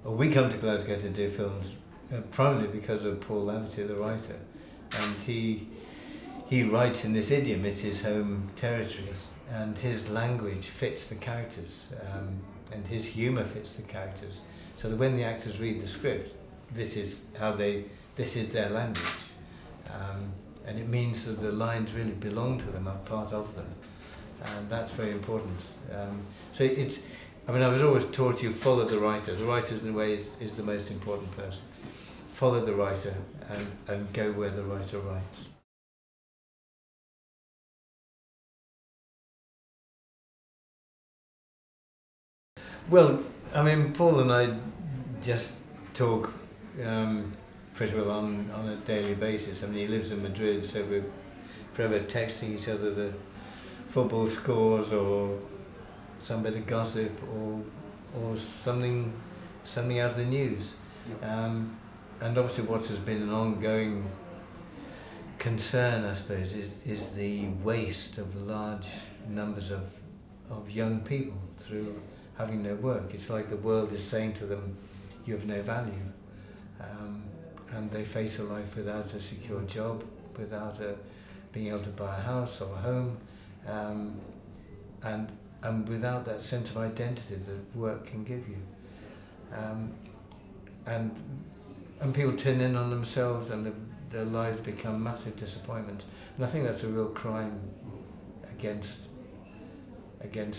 we come to Glasgow to do films primarily because of Paul Laverty, the writer, and he writes in this idiom. It's his home territory, and his language fits the characters, and his humour fits the characters. So that when the actors read the script, this is their language, and it means that the lines really belong to them, are part of them, and that's very important. So it's. I mean, I was always taught you follow the writer. The writer, in a way, is the most important person. Follow the writer and go where the writer writes. Well, I mean, Paul and I just talk pretty well on a daily basis. I mean, he lives in Madrid, so we're forever texting each other the football scores or some bit of gossip or something out of the news. And obviously what has been an ongoing concern, I suppose, is the waste of large numbers of young people through having no work. It's like the world is saying to them, you have no value. And they face a life without a secure job, without being able to buy a house or a home, and without that sense of identity that work can give you. And people turn in on themselves, and their lives become massive disappointments. And I think that's a real crime against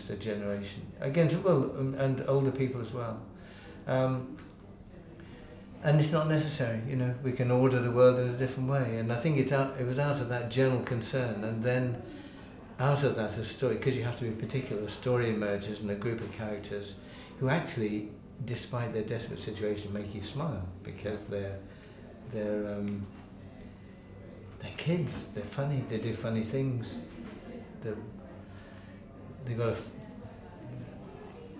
a generation, and older people as well. And it's not necessary, you know. We can order the world in a different way, and I think it was out of that general concern, and then out of that a story, because you have to be particular, a story emerges and a group of characters who actually, despite their desperate situation, make you smile, because they're kids, they're funny, they do funny things, they've got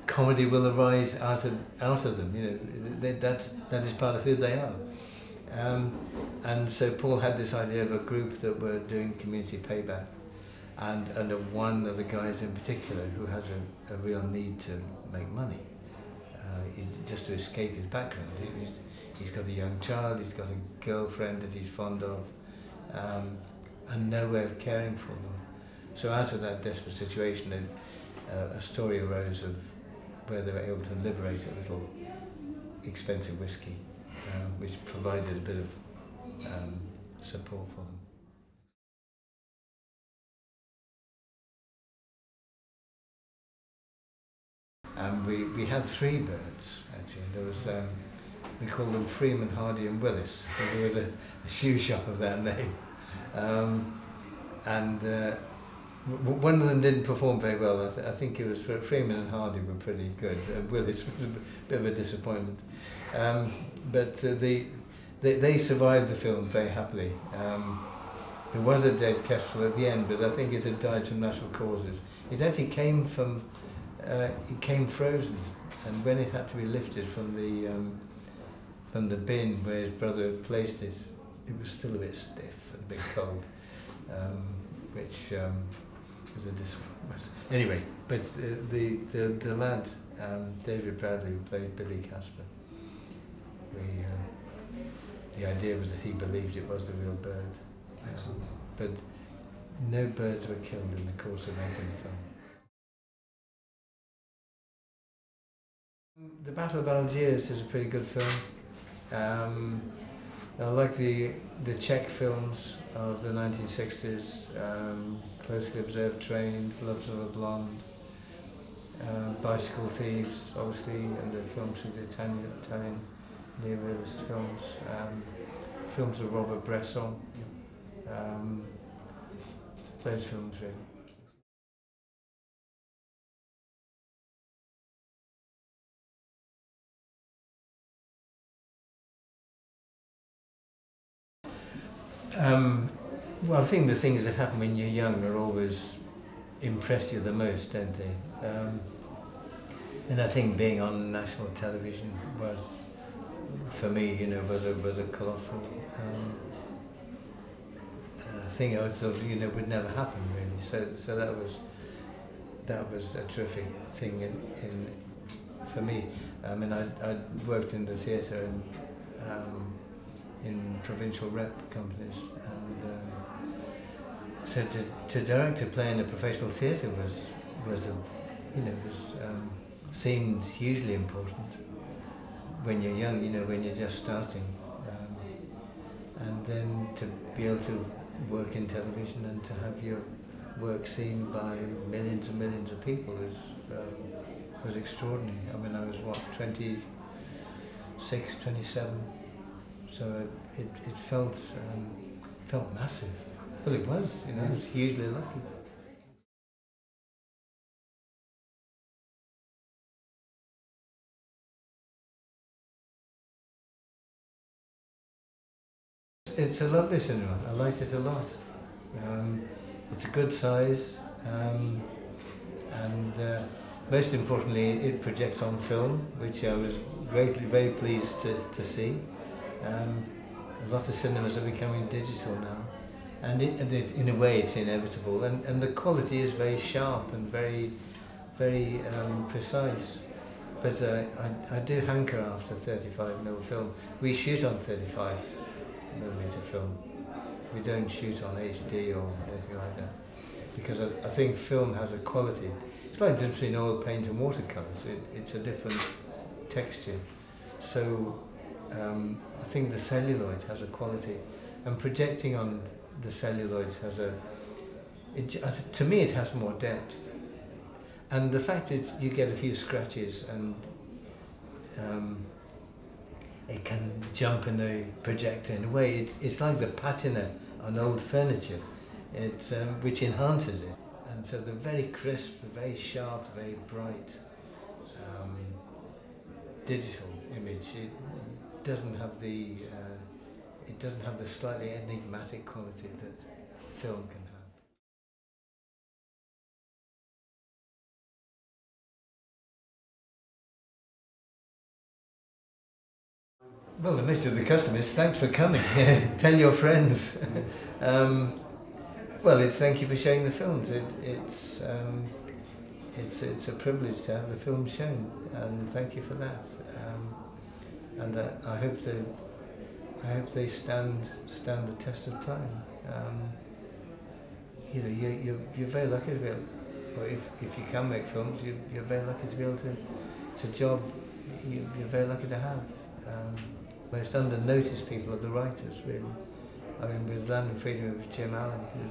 comedy will arise out of them, you know. That is part of who they are. And so Paul had this idea of a group that were doing community payback, and of one of the guys in particular who has a real need to make money, just to escape his background. He's got a young child, he's got a girlfriend that he's fond of, and no way of caring for them. So out of that desperate situation, a story arose of where they were able to liberate a little expensive whiskey, which provided a bit of support for them. And we had three birds, actually. There was, we called them Freeman, Hardy and Willis. There was a shoe shop of that name. One of them didn't perform very well. I think it was Freeman and Hardy were pretty good. Willis was a bit of a disappointment. But they survived the film very happily. There was a dead kestrel at the end, but I think it had died from natural causes. It actually came from, it came frozen, and when it had to be lifted from the bin where his brother had placed it, it was still a bit stiff and a bit cold, which was a disappointment. Anyway, but the lad, David Bradley, who played Billy Casper, the idea was that he believed it was the real bird. But no birds were killed in the course of making the film. The Battle of Algiers is a pretty good film. I like the Czech films of the 1960s, Closely Observed Trains, Loves of a Blonde, Bicycle Thieves, obviously, and the films of the Italian neo-realist films, films of Robert Bresson, those films really. Well, I think the things that happen when you're young are always impress you the most, don't they? And I think being on national television was, for me, you know, was a colossal thing. I thought, you know, would never happen really. So that was a terrific thing for me. I mean, I worked in the theatre and in provincial rep companies, and so to direct a play in a professional theatre was seemed hugely important when you're young, when you're just starting, and then to be able to work in television and to have your work seen by millions and millions of people was extraordinary. I mean, I was 26, 27, so it felt massive. Well, it was, I was hugely lucky. It's a lovely cinema. I liked it a lot. It's a good size, and most importantly, it projects on film, which I was very pleased to see. A lot of cinemas are becoming digital now, and in a way it's inevitable, and the quality is very sharp and very precise. But I do hanker after 35mm film. We shoot on 35mm film. We don't shoot on HD or anything like that, because I think film has a quality. It's like the difference between oil paint and watercolours. It's a different texture. So I think the celluloid has a quality, and projecting on the celluloid has to me it has more depth. And the fact that you get a few scratches and it can jump in the projector in a way, it's like the patina on old furniture, which enhances it. And so the very crisp, the very sharp, very bright digital image, it doesn't have the slightly enigmatic quality that film can have. Well, the message of the customers, thanks for coming. Tell your friends. Well, thank you for showing the films. It's a privilege to have the film shown, and thank you for that. And I hope they stand the test of time. You're very lucky to be able, or if you can make films, you're very lucky to be able to. It's a job you're very lucky to have. Most under-noticed people are the writers, really. I mean, with Land and Freedom of Jim Allen, who's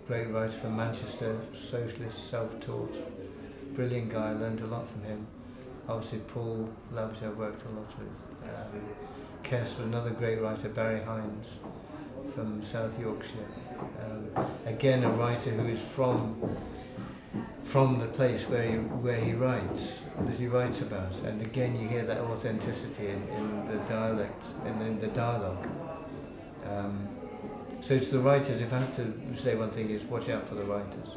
great writer from Manchester, socialist, self-taught, brilliant guy. I learned a lot from him. Obviously, Paul Lavish I worked a lot with. Kess was another great writer, Barry Hines from South Yorkshire. Again, a writer who is from the place where he writes, that he writes about, and again you hear that authenticity in the dialect and in the dialogue. So it's the writers. If I had to say one thing, is watch out for the writers.